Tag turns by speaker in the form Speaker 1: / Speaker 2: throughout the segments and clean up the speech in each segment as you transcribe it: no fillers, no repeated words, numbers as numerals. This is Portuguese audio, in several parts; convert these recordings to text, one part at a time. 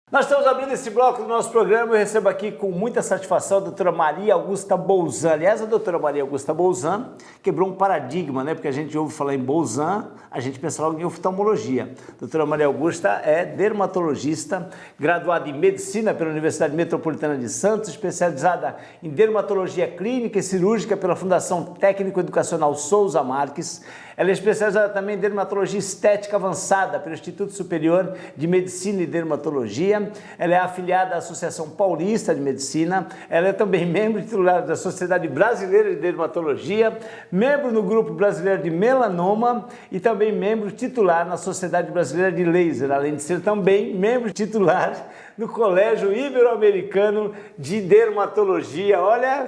Speaker 1: Nós estamos abrindo esse bloco do nosso programa. Eu recebo aqui com muita satisfação a doutora Maria Augusta Bolzan. Aliás, a doutora Maria Augusta Bolzan quebrou um paradigma, né? Porque a gente ouve falar em Bolzan, a gente pensa logo em oftalmologia. A doutora Maria Augusta é dermatologista, graduada em medicina pela Universidade Metropolitana de Santos, especializada em dermatologia clínica e cirúrgica pela Fundação Técnico-Educacional Souza Marques. Ela é especializada também em dermatologia estética avançada pelo Instituto Superior de Medicina e Dermatologia. Ela é afiliada à Associação Paulista de Medicina. Ela é também membro titular da Sociedade Brasileira de Dermatologia, membro no Grupo Brasileiro de Melanoma e também membro titular na Sociedade Brasileira de Laser, além de ser também membro titular no Colégio Ibero-Americano de Dermatologia. Olha,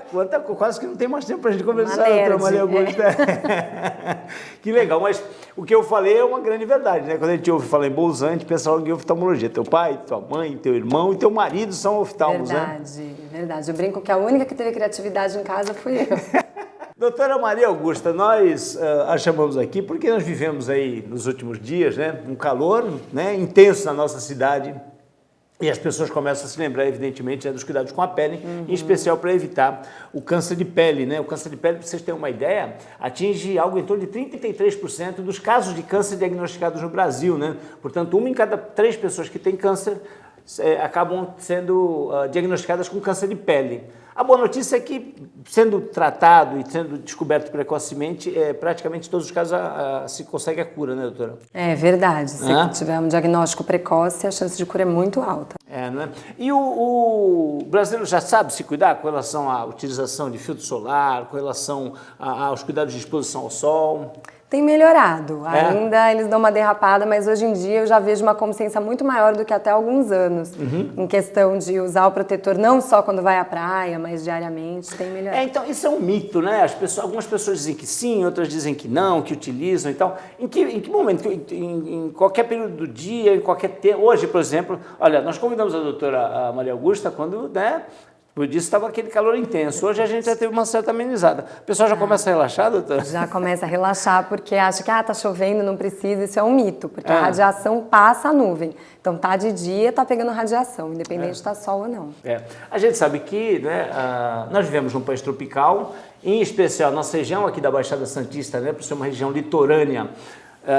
Speaker 1: quase que não tem mais tempo para a gente conversar, doutora Maria Augusta. Que legal, mas o que eu falei é uma grande verdade, né? Quando a gente ouve falar em Bolzan, a gente pensa logo em oftalmologia. Teu pai, tua mãe, teu irmão e teu marido são oftalmos,
Speaker 2: verdade,
Speaker 1: né?
Speaker 2: Verdade. Eu brinco que a única que teve criatividade em casa fui eu.
Speaker 1: Doutora Maria Augusta, nós a chamamos aqui porque nós vivemos aí nos últimos dias, né? Um calor, né, intenso na nossa cidade. E as pessoas começam a se lembrar, evidentemente, dos cuidados com a pele, em especial para evitar o câncer de pele, né? O câncer de pele, para vocês terem uma ideia, atinge algo em torno de 33% dos casos de câncer diagnosticados no Brasil, né? Portanto, uma em cada 3 pessoas que têm câncer acabam sendo diagnosticadas com câncer de pele. A boa notícia é que, sendo tratado e sendo descoberto precocemente, praticamente todos os casos se consegue a cura, né, doutora?
Speaker 2: É verdade. Se tiver um diagnóstico precoce, a chance de cura é muito alta.
Speaker 1: Não é? E o brasileiro já sabe se cuidar com relação à utilização de filtro solar, com relação aos cuidados de exposição ao sol?
Speaker 2: Tem melhorado. Ainda eles dão uma derrapada, mas hoje em dia eu já vejo uma consciência muito maior do que até alguns anos. Em questão de usar o protetor não só quando vai à praia, mas diariamente, tem melhorado.
Speaker 1: Então, isso é um mito, né? Algumas pessoas dizem que sim, outras dizem que não, que utilizam e tal. Em que momento? Em qualquer período do dia, em qualquer tempo. Hoje, por exemplo, olha, nós convidamos a doutora Maria Augusta quando, né? Por isso estava aquele calor intenso. Hoje a gente já teve uma certa amenizada. O pessoal já começa a relaxar, doutora?
Speaker 2: Já começa a relaxar porque acha que tá chovendo, não precisa. Isso é um mito, porque a radiação passa a nuvem. Então tá de dia, tá pegando radiação, independente de tá sol ou não.
Speaker 1: A gente sabe que, né, nós vivemos num país tropical, em especial nossa região aqui da Baixada Santista, né, por ser uma região litorânea.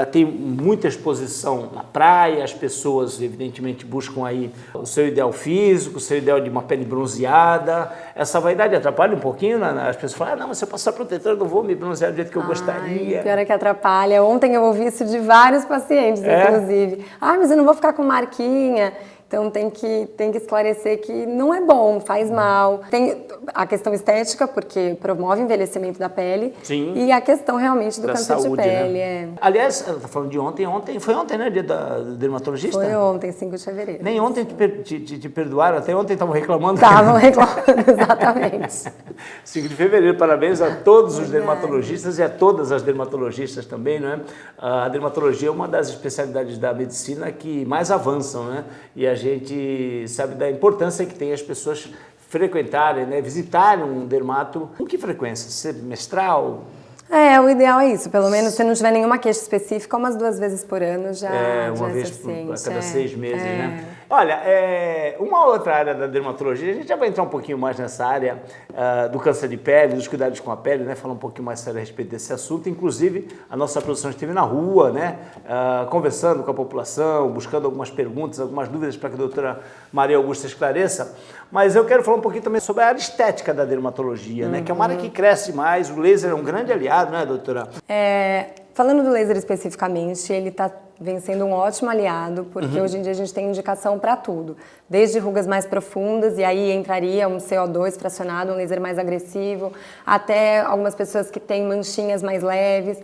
Speaker 1: Tem muita exposição na praia, as pessoas evidentemente buscam aí o seu ideal físico, o seu ideal de uma pele bronzeada. Essa vaidade atrapalha um pouquinho, né? As pessoas falam, não, mas se eu passar protetor eu não vou me bronzear do jeito que eu gostaria.
Speaker 2: Pior é que atrapalha. Ontem eu ouvi isso de vários pacientes, inclusive. Mas eu não vou ficar com marquinha. Então tem que esclarecer que não é bom, faz mal. Tem a questão estética, porque promove o envelhecimento da pele.
Speaker 1: Sim.
Speaker 2: E a questão realmente do câncer de pele.
Speaker 1: Né? Aliás, ela está falando de ontem, foi ontem, né, dia do dermatologista?
Speaker 2: Foi ontem, 5 de fevereiro.
Speaker 1: Nem ontem te perdoaram, até ontem estavam reclamando.
Speaker 2: Estavam reclamando, exatamente.
Speaker 1: 5 de fevereiro, parabéns a todos os dermatologistas e a todas as dermatologistas também, não é? A dermatologia é uma das especialidades da medicina que mais avançam, né? E a gente sabe da importância que tem as pessoas frequentarem, né, visitarem um dermato. Com que frequência? Semestral?
Speaker 2: O ideal é isso. Pelo menos se não tiver nenhuma queixa específica, umas 2 vezes por ano já
Speaker 1: uma
Speaker 2: é
Speaker 1: vez
Speaker 2: suficiente.
Speaker 1: a cada 6 meses, né? Olha, uma outra área da dermatologia, a gente já vai entrar um pouquinho mais nessa área do câncer de pele, dos cuidados com a pele, né? Falar um pouquinho mais sério a respeito desse assunto. Inclusive, a nossa produção esteve na rua, né? Conversando com a população, buscando algumas perguntas, algumas dúvidas para que a doutora Maria Augusta esclareça. Mas eu quero falar um pouquinho também sobre a área estética da dermatologia, né? Que é uma área que cresce mais, o laser é um grande aliado, né, doutora?
Speaker 2: Falando do laser especificamente, ele vem sendo um ótimo aliado, porque hoje em dia a gente tem indicação para tudo. Desde rugas mais profundas, e aí entraria um CO2 fracionado, um laser mais agressivo, até algumas pessoas que têm manchinhas mais leves,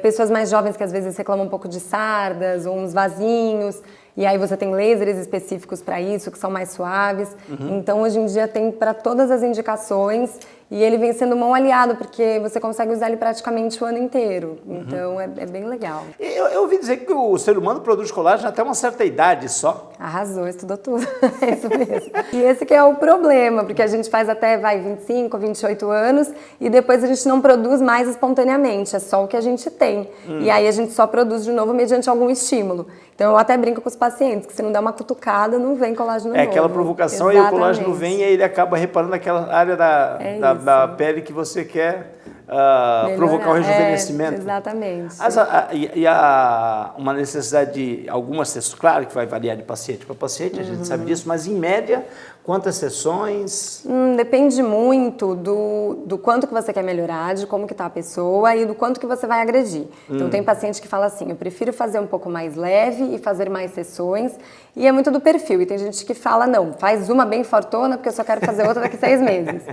Speaker 2: pessoas mais jovens que às vezes reclamam um pouco de sardas, ou uns vasinhos, e aí você tem lasers específicos para isso, que são mais suaves. Então, hoje em dia tem para todas as indicações E ele vem sendo um bom aliado, porque você consegue usar ele praticamente o ano inteiro. Então, é bem legal.
Speaker 1: Eu ouvi dizer que o ser humano produz colágeno até uma certa idade só.
Speaker 2: Arrasou, estudou tudo. É isso mesmo. E esse que é o problema, porque a gente faz até, 25, 28 anos e depois a gente não produz mais espontaneamente, é só o que a gente tem. E aí a gente só produz de novo mediante algum estímulo. Então eu até brinco com os pacientes, que se não der uma cutucada, não vem colágeno novo.
Speaker 1: É aquela provocação.
Speaker 2: Exatamente.
Speaker 1: E o colágeno vem e aí ele acaba reparando aquela área da pele que você quer provocar o rejuvenescimento.
Speaker 2: Exatamente.
Speaker 1: Uma necessidade de algumas sessões, claro que vai variar de paciente para paciente, a gente sabe disso, mas em média, quantas sessões?
Speaker 2: Depende muito do quanto que você quer melhorar, de como que tá a pessoa e do quanto que você vai agredir. Então tem paciente que fala assim, eu prefiro fazer um pouco mais leve e fazer mais sessões, e é muito do perfil. E tem gente que fala, não, faz uma bem fortona porque eu só quero fazer outra daqui a 6 meses.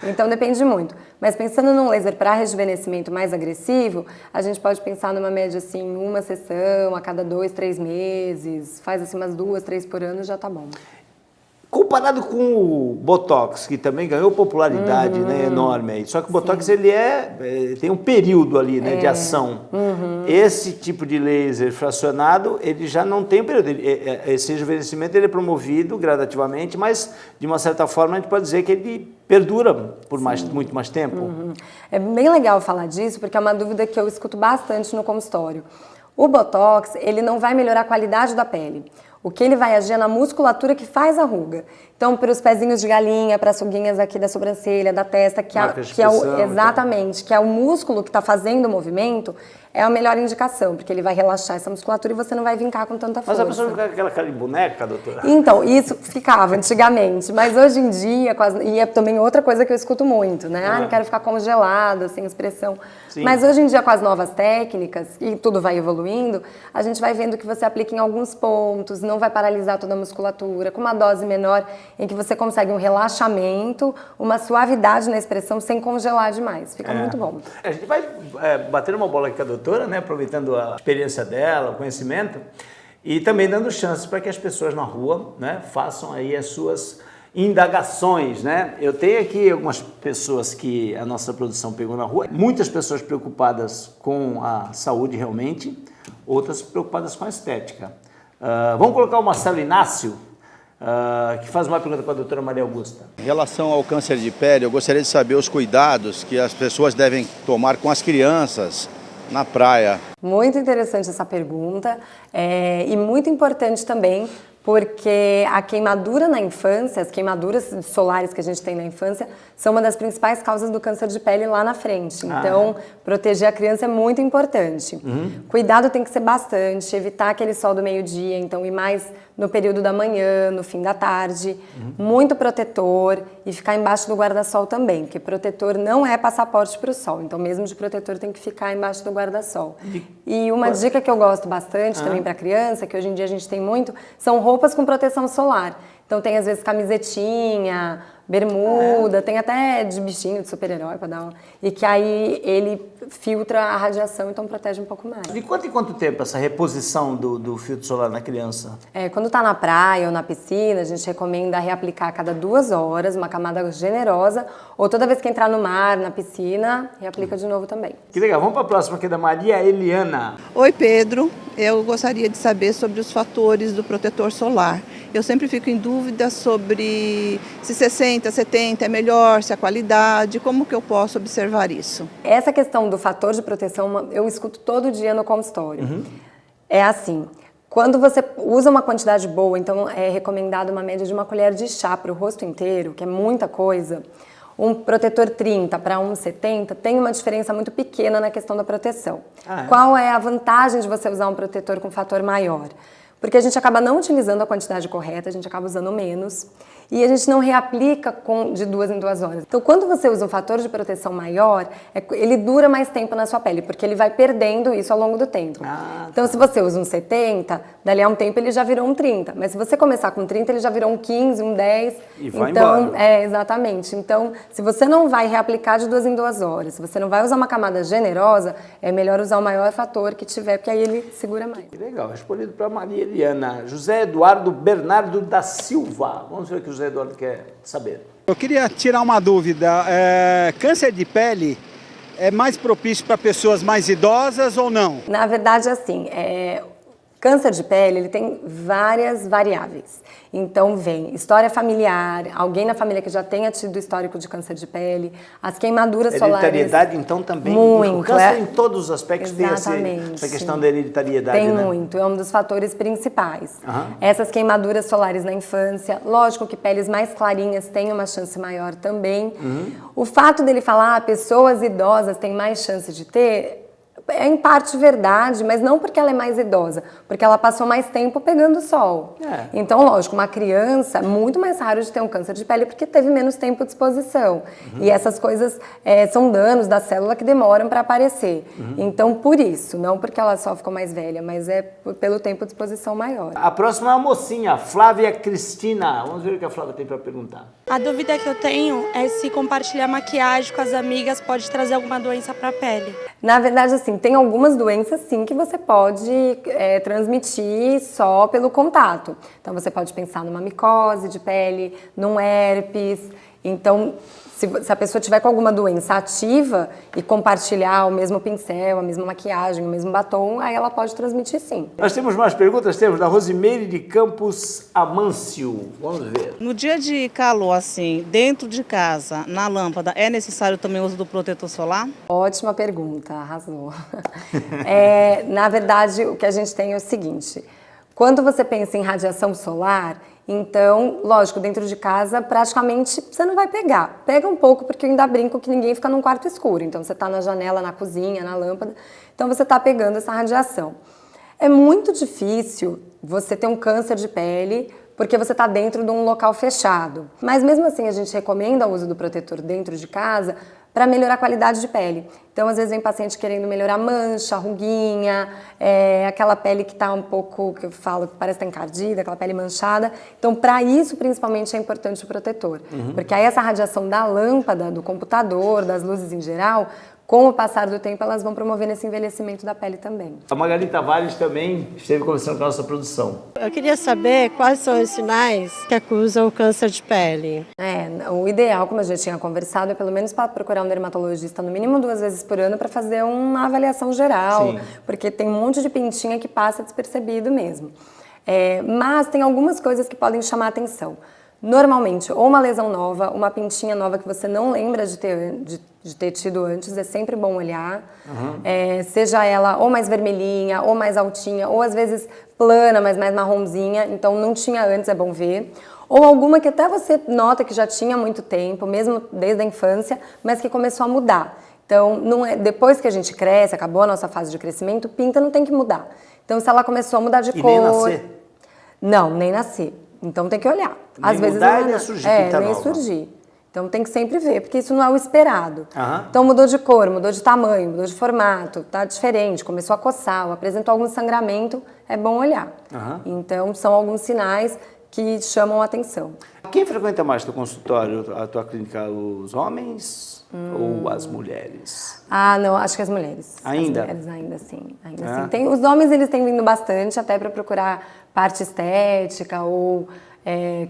Speaker 2: Então depende muito. Mas pensando num laser para rejuvenescimento mais agressivo, a gente pode pensar numa média assim, uma sessão a cada 2, 3 meses, faz assim umas 2, 3 por ano, já tá bom.
Speaker 1: Comparado com o Botox, que também ganhou popularidade, né, enorme aí. Só que o Botox ele tem um período ali, né, de ação. Esse tipo de laser fracionado, ele já não tem período. Esse rejuvenescimento ele é promovido gradativamente, mas de uma certa forma a gente pode dizer que ele perdura por muito mais tempo.
Speaker 2: É bem legal falar disso, porque é uma dúvida que eu escuto bastante no consultório. O Botox, ele não vai melhorar a qualidade da pele. O que ele vai agir é na musculatura que faz a ruga. Então, para os pezinhos de galinha, para as ruguinhas aqui da sobrancelha, da testa, que é o, exatamente, que é o músculo que está fazendo o movimento, é a melhor indicação, porque ele vai relaxar essa musculatura e você não vai vincar com tanta força.
Speaker 1: Mas a pessoa fica com aquela cara de boneca, doutora?
Speaker 2: Então, isso ficava antigamente, mas hoje em dia, e é também outra coisa que eu escuto muito, né? Ah, não quero ficar congelada, sem expressão. Sim. Mas hoje em dia, com as novas técnicas, e tudo vai evoluindo, a gente vai vendo que você aplica em alguns pontos, não vai paralisar toda a musculatura, com uma dose menor, em que você consegue um relaxamento, uma suavidade na expressão, sem congelar demais. Fica muito bom.
Speaker 1: A gente vai bater uma bola aqui com a doutora, né? Aproveitando a experiência dela, o conhecimento, e também dando chances para que as pessoas na rua, né, façam aí as suas indagações, né? Eu tenho aqui algumas pessoas que a nossa produção pegou na rua, muitas pessoas preocupadas com a saúde realmente, outras preocupadas com a estética. Vamos colocar o Marcelo Inácio, que faz uma pergunta para a doutora Maria Augusta.
Speaker 3: Em relação ao câncer de pele, eu gostaria de saber os cuidados que as pessoas devem tomar com as crianças na praia.
Speaker 2: Muito interessante essa pergunta e muito importante também, porque a queimadura na infância, as queimaduras solares que a gente tem na infância, são uma das principais causas do câncer de pele lá na frente. Então, proteger a criança é muito importante. Cuidado tem que ser bastante, evitar aquele sol do meio-dia, então ir mais no período da manhã, no fim da tarde. Muito protetor e ficar embaixo do guarda-sol também, porque protetor não é passaporte para o sol, então mesmo de protetor tem que ficar embaixo do guarda-sol. E uma dica que eu gosto bastante também para criança, que hoje em dia a gente tem muito, são roupas com proteção solar. Então tem às vezes camisetinha, bermuda, tem até de bichinho, de super-herói para dar uma... E que aí ele filtra a radiação, então protege um pouco mais.
Speaker 1: De quanto em quanto tempo essa reposição do filtro solar na criança?
Speaker 2: Quando tá na praia ou na piscina, a gente recomenda reaplicar a cada 2 horas, uma camada generosa, ou toda vez que entrar no mar, na piscina, reaplica de novo também.
Speaker 1: Que legal, vamos para a próxima aqui da Maria Eliana.
Speaker 4: Oi Pedro, eu gostaria de saber sobre os fatores do protetor solar. Eu sempre fico em dúvida sobre se 60, 70 é melhor, se a qualidade, como que eu posso observar isso?
Speaker 2: Essa questão do fator de proteção eu escuto todo dia no consultório. É assim, quando você usa uma quantidade boa, então é recomendado uma média de 1 colher de chá para o rosto inteiro, que é muita coisa. Um protetor 30 para um 70 tem uma diferença muito pequena na questão da proteção. Qual é a vantagem de você usar um protetor com fator maior? Porque a gente acaba não utilizando a quantidade correta, a gente acaba usando menos e a gente não reaplica de 2 em 2 horas. Então, quando você usa um fator de proteção maior, ele dura mais tempo na sua pele, porque ele vai perdendo isso ao longo do tempo. Então, se você usa um 70, dali a um tempo ele já virou um 30. Mas se você começar com 30, ele já virou um 15, um 10.
Speaker 1: E vai embora.
Speaker 2: Exatamente. Então, se você não vai reaplicar de 2 em 2 horas, se você não vai usar uma camada generosa, é melhor usar o maior fator que tiver, porque aí ele segura mais.
Speaker 1: Que legal, respondido para Maria Eliana. José Eduardo Bernardo da Silva. Vamos ver o que o José Eduardo quer saber.
Speaker 5: Eu queria tirar uma dúvida. Câncer de pele é mais propício para pessoas mais idosas ou não?
Speaker 2: Na verdade, assim, câncer de pele, ele tem várias variáveis. Então, vem história familiar, alguém na família que já tenha tido histórico de câncer de pele, as queimaduras solares.
Speaker 1: Hereditariedade, então, também?
Speaker 2: Muito.
Speaker 1: O câncer, em todos os aspectos,
Speaker 2: Exatamente.
Speaker 1: tem essa questão da hereditariedade,
Speaker 2: Tem
Speaker 1: né?
Speaker 2: muito, é um dos fatores principais.
Speaker 1: Aham.
Speaker 2: Essas queimaduras solares na infância, lógico que peles mais clarinhas têm uma chance maior também. O fato dele falar, pessoas idosas têm mais chance de ter, é em parte verdade, mas não porque ela é mais idosa, porque ela passou mais tempo pegando sol. Então, lógico, uma criança, muito mais raro de ter um câncer de pele porque teve menos tempo de exposição. E essas coisas são danos da célula que demoram para aparecer. Então, por isso, não porque ela só ficou mais velha, mas pelo tempo de exposição maior.
Speaker 1: A próxima é a mocinha, Flávia Cristina. Vamos ver o que a Flávia tem para perguntar.
Speaker 6: A dúvida que eu tenho é se compartilhar maquiagem com as amigas pode trazer alguma doença para a pele.
Speaker 2: Na verdade, assim, tem algumas doenças, sim, que você pode transmitir só pelo contato. Então, você pode pensar numa micose de pele, num herpes. Então, se a pessoa tiver com alguma doença ativa e compartilhar o mesmo pincel, a mesma maquiagem, o mesmo batom, aí ela pode transmitir, sim.
Speaker 1: Nós temos mais perguntas? Temos da Rosimeire de Campos Amâncio. Vamos ver.
Speaker 7: No dia de calor, assim, dentro de casa, na lâmpada, é necessário também o uso do protetor solar?
Speaker 2: Ótima pergunta, arrasou. Na verdade, o que a gente tem é o seguinte, quando você pensa em radiação solar, então, lógico, dentro de casa, praticamente você não vai pegar. Pega um pouco, porque eu ainda brinco que ninguém fica num quarto escuro. Então, você está na janela, na cozinha, na lâmpada, então você está pegando essa radiação. É muito difícil você ter um câncer de pele porque você está dentro de um local fechado. Mas mesmo assim, a gente recomenda o uso do protetor dentro de casa para melhorar a qualidade de pele. Então, às vezes, vem paciente querendo melhorar mancha, ruguinha, aquela pele que está um pouco, que eu falo, que parece estar encardida, aquela pele manchada. Então, para isso, principalmente, é importante o protetor. Porque aí essa radiação da lâmpada, do computador, das luzes em geral, com o passar do tempo, elas vão promovendo esse envelhecimento da pele também.
Speaker 1: A Magali Tavares também esteve conversando com a nossa produção.
Speaker 8: Eu queria saber quais são os sinais que acusam o câncer de pele.
Speaker 2: O ideal, como eu já tinha conversado, é pelo menos para procurar um dermatologista no mínimo 2 vezes por ano para fazer uma avaliação geral,
Speaker 1: Sim.
Speaker 2: Porque tem um monte de pintinha que passa despercebido mesmo. Mas tem algumas coisas que podem chamar a atenção. Normalmente, ou uma lesão nova, uma pintinha nova que você não lembra de ter tido antes, é sempre bom olhar. Seja ela ou mais vermelhinha, ou mais altinha, ou às vezes plana, mas mais marronzinha, então não tinha antes, é bom ver. Ou alguma que até você nota que já tinha há muito tempo, mesmo desde a infância, mas que começou a mudar. Então, depois que a gente cresce, acabou a nossa fase de crescimento, pinta não tem que mudar. Então, se ela começou a mudar de cor...
Speaker 1: nem nascer?
Speaker 2: Não, nem nascer. Então tem que olhar. Às vezes
Speaker 1: mudar
Speaker 2: não
Speaker 1: e nem surgir pinta
Speaker 2: nem
Speaker 1: nova.
Speaker 2: surgir. Então tem que sempre ver, porque isso não é o esperado.
Speaker 1: Aham.
Speaker 2: Então mudou de cor, mudou de tamanho, mudou de formato, tá diferente, começou a coçar, ou apresentou algum sangramento, é bom olhar.
Speaker 1: Aham.
Speaker 2: Então são alguns sinais que chamam a atenção.
Speaker 1: Quem frequenta mais teu consultório, a tua clínica, os homens ou as mulheres?
Speaker 2: Ah, não, acho que as mulheres.
Speaker 1: Ainda?
Speaker 2: As mulheres ainda sim. Sim. Os homens eles têm vindo bastante, até para procurar parte estética ou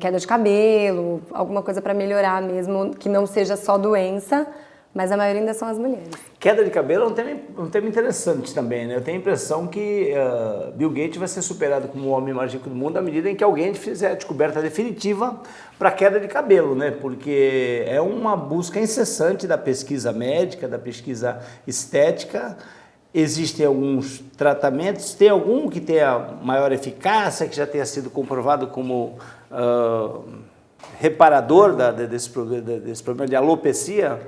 Speaker 2: queda de cabelo, alguma coisa para melhorar mesmo, que não seja só doença, mas a maioria ainda são as mulheres.
Speaker 1: Queda de cabelo é um tema interessante também, né? Eu tenho a impressão que Bill Gates vai ser superado como o homem mais rico do mundo à medida em que alguém fizer a descoberta definitiva para queda de cabelo, né? Porque é uma busca incessante da pesquisa médica, da pesquisa estética. Existem alguns tratamentos, tem algum que tenha maior eficácia, que já tenha sido comprovado como reparador desse problema de alopecia?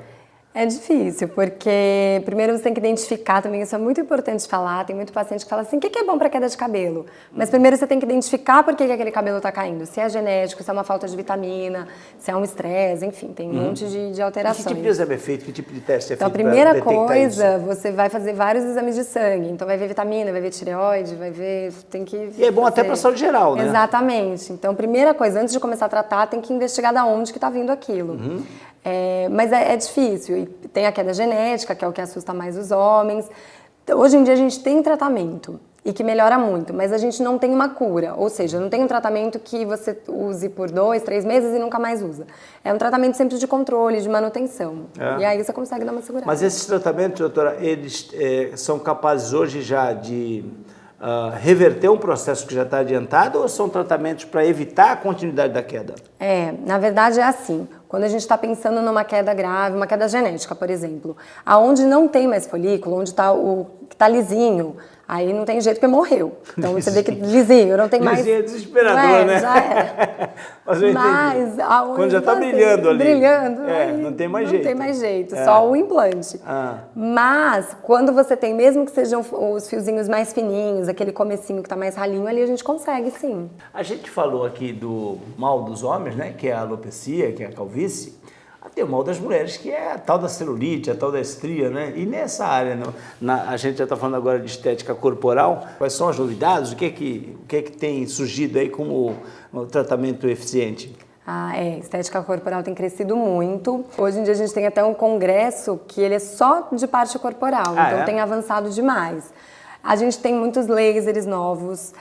Speaker 2: É difícil, porque primeiro você tem que identificar também, isso é muito importante falar, tem muito paciente que fala assim, o que é bom para queda de cabelo? Mas primeiro você tem que identificar por que aquele cabelo está caindo, se é genético, se é uma falta de vitamina, se é um estresse, enfim, tem um monte de alterações.
Speaker 1: Que tipo de exame é feito? Que tipo de teste é
Speaker 2: então,
Speaker 1: feito?
Speaker 2: Então, a primeira
Speaker 1: pra
Speaker 2: coisa,
Speaker 1: isso?
Speaker 2: Você vai fazer vários exames de sangue, então vai ver vitamina, vai ver tireoide, vai ver, tem que...
Speaker 1: E é bom até para a saúde geral, né?
Speaker 2: Exatamente. Então, primeira coisa, antes de começar a tratar, tem que investigar de onde que está vindo aquilo. Mas é difícil. E tem a queda genética, que é o que assusta mais os homens. Hoje em dia a gente tem tratamento. e que melhora muito, mas a gente não tem uma cura, ou seja, não tem um tratamento que você use por 2, 3 meses e nunca mais usa. É um tratamento sempre de controle, de manutenção. E aí você consegue dar uma segurada.
Speaker 1: Mas esses tratamentos, doutora, eles são capazes hoje já de reverter um processo que já está adiantado ou são tratamentos para evitar a continuidade da queda?
Speaker 2: Na verdade é assim, quando a gente está pensando numa queda grave, uma queda genética, por exemplo, aonde não tem mais folículo, onde está o que está lisinho, aí não tem jeito porque morreu. Então você vê que lisinho, não tem mais...
Speaker 1: Lisinho é desesperador, né?
Speaker 2: Já era.
Speaker 1: Mas eu entendi. Quando já está brilhando ali.
Speaker 2: Brilhando,
Speaker 1: não tem mais jeito.
Speaker 2: Não tem mais jeito, só o implante. Mas quando você tem, mesmo que sejam os fiozinhos mais fininhos, aquele comecinho que está mais ralinho, ali a gente consegue, sim.
Speaker 1: A gente falou aqui do mal dos homens, né? Que é a alopecia, que é a calvície. Tem o mal das mulheres, que é a tal da celulite, a tal da estria, né? E nessa área, a gente já está falando agora de estética corporal, quais são as novidades? O que é que tem surgido aí como um tratamento eficiente?
Speaker 2: Estética corporal tem crescido muito. Hoje em dia a gente tem até um congresso que ele é só de parte corporal, então tem avançado demais. A gente tem muitos lasers novos,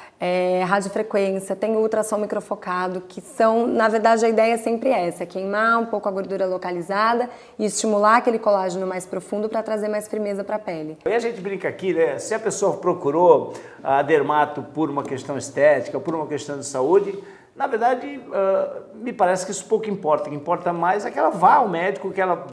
Speaker 2: radiofrequência, tem ultrassom microfocado, que são, na verdade, a ideia é sempre essa, é queimar um pouco a gordura localizada e estimular aquele colágeno mais profundo para trazer mais firmeza para a pele.
Speaker 1: E a gente brinca aqui, né? Se a pessoa procurou a dermato por uma questão estética, por uma questão de saúde, na verdade, me parece que isso pouco importa. O que importa mais é que ela vá ao médico, que ela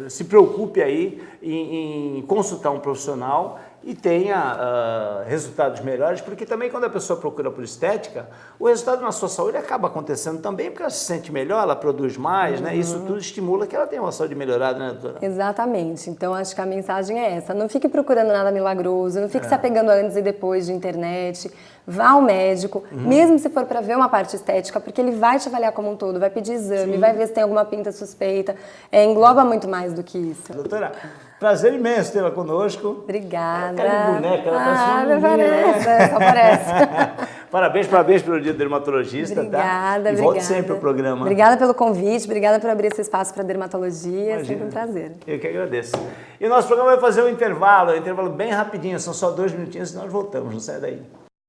Speaker 1: se preocupe aí em consultar um profissional e tenha resultados melhores, porque também quando a pessoa procura por estética, o resultado na sua saúde acaba acontecendo também, porque ela se sente melhor, ela produz mais, né? Isso tudo estimula que ela tenha uma saúde melhorada, né, doutora?
Speaker 2: Exatamente. Então, acho que a mensagem é essa. Não fique procurando nada milagroso, não fique se apegando antes e depois de internet. Vá ao médico, mesmo se for para ver uma parte estética, porque ele vai te avaliar como um todo, vai pedir exame, vai ver se tem alguma pinta suspeita. Engloba muito mais do que isso.
Speaker 1: Doutora, prazer imenso tê-la conosco.
Speaker 2: Obrigada.
Speaker 1: Aquela boneca, ela parece uma menina,
Speaker 2: parece, só parece.
Speaker 1: Parabéns pelo Dia do Dermatologista,
Speaker 2: obrigada,
Speaker 1: tá? E volte sempre ao programa.
Speaker 2: Obrigada pelo convite, obrigada por abrir esse espaço para dermatologia, é sempre um prazer.
Speaker 1: Eu que agradeço. E o nosso programa vai fazer um intervalo bem rapidinho, são só 2 minutinhos e nós voltamos, não sai daí.